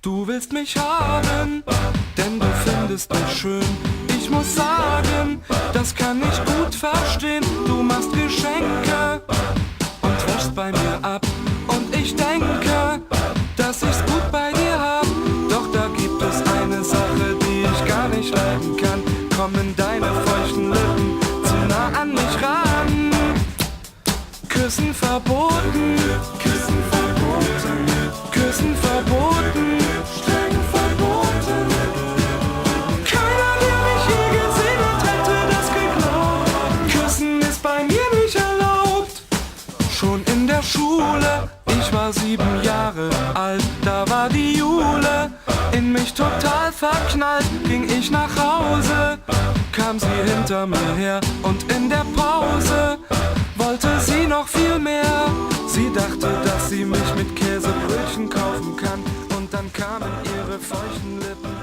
Du willst mich haben, denn du findest mich schön. Ich muss sagen, das kann ich gut verstehen. Du machst Geschenke und wäschst bei mir ab. Und ich denke, dass ich's gut bei dir hab. Doch da gibt es eine Sache, die ich gar nicht leiden kann. Kommen deine feuchten Lippen zu nah an mich ran. Küssen verboten, Küssen verboten, Küssen verboten, streng verboten. Keiner, der mich je gesehen hat, hätte das geglaubt. Küssen ist bei mir nicht erlaubt. Schon in der Schule, ich war 7 Jahre alt, da war die Jule in mich total verknallt. Ging ich nach Hause, kam sie hinter mir her und in der Pause wollte sie noch viel mehr. Sie dachte, dass sie mich mit Käsebrötchen kaufen kann und dann kamen ihre feuchten Lippen